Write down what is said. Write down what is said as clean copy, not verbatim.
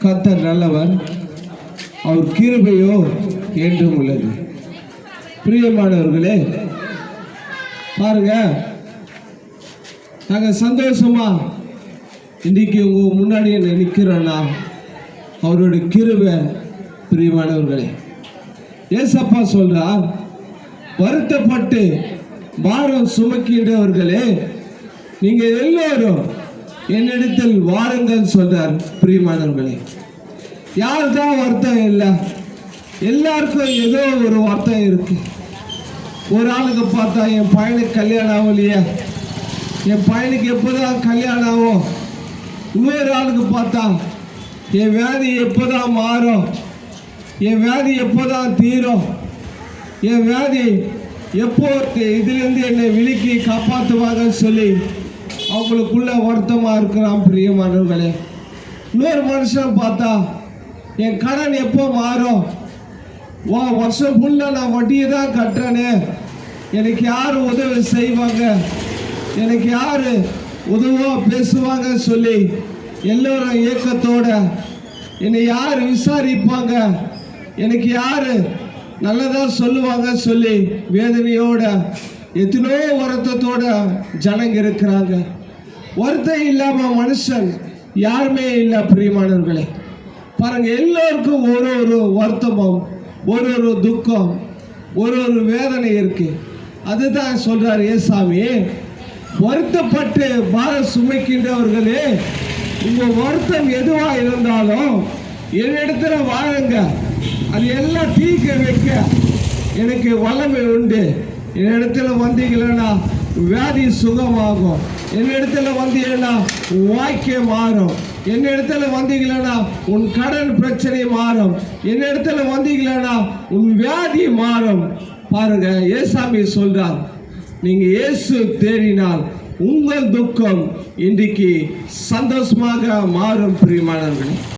கர்த்தர் நல்லவர், அவர் கிருபையோ என்றும் உள்ளது. பிரியமானவர்களே, பாருங்க, நாங்கள் சந்தோஷமா இன்னைக்கு உங்க முன்னாடி நிற்கிறோன்னா அவருடைய கிருபை. பிரியமானவர்களே, ஏசப்பா சொல்றார், வருத்தப்பட்டு பாரம் சுமக்கின்றவர்களே நீங்க எல்லோரும் என்னிடத்தில் வாருங்கள் சொல்றார். பிரியமானவர்களே, யாருதான் வருத்தம் இல்லை? எல்லாருக்கும் ஏதோ ஒரு வருத்தம் இருக்கு. ஒரு ஆளுக்கு பார்த்தா என் பையனுக்கு கல்யாணம் ஆகலையே, என் பையனுக்கு எப்போதான் கல்யாணம் ஆகும். இன்னொரு ஆளுக்கு பார்த்தா என் வியாதி எப்போதான் மாறும், என் வியாதி எப்போதான் தீரும், என் வியாதி எப்போ இதுலேருந்து என்னை விலக்கி காப்பாற்றுவாங்கன்னு சொல்லி அவங்களுக்குள்ள வருத்தமாக இருக்கிறான். பிரியமானவர்களே, இன்னொரு மனுஷன் பார்த்தா என் கடன் எப்போ மாறும், வருஷம் ஃபுல்லாக நான் வட்டியை தான் கட்டுறேனே, எனக்கு யார் உதவி செய்வாங்க, எனக்கு யார் உதவோ பேசுவாங்க சொல்லி எல்லோரும் ஏக்கத்தோட என்னை யார் விசாரிப்பாங்க, எனக்கு யார் நல்லதா சொல்லுவாங்க சொல்லி வேதனையோட எத்தனோ வருத்தத்தோட ஜனங்க இருக்கிறாங்க. வருத்தம் இல்லாம மனுஷன் யாருமே இல்லை. பிரியமானவர்களே, பாருங்க, எல்லோருக்கும் ஒரு ஒரு வருத்தமும் ஒரு ஒரு துக்கம் ஒரு ஒரு வேதனை இருக்கு. அதுதான் சொல்றாரு ஏசாமி, வருத்தப்பட்டு பாரம் சுமைக்கின்றவர்களே உங்க வருத்தம் எதுவா இருந்தாலும் என்னிடத்துல வாழுங்க, அது எல்லாம் தீர்க்க வைக்க எனக்கு வல்லமை உண்டு. என்னிடத்துல வந்தீங்கன்னா வியாதி சுகமாகும், என்னிடத்துல வந்தீங்கன்னா வாழ்க்கை மாறும், என்னிடத்துல வந்தீங்கன்னா உன் கடன் பிரச்சனை மாறும், என்னிடத்துல வந்தீங்கன்னா உன் வியாதி மாறும். பாருங்க, ஏசாமி சொல்றார், நீங்க இயேசு தேடினால் உங்கள் துக்கம் இன்றைக்கு சந்தோஷமாக மாறும். பிரியமானவர்களே,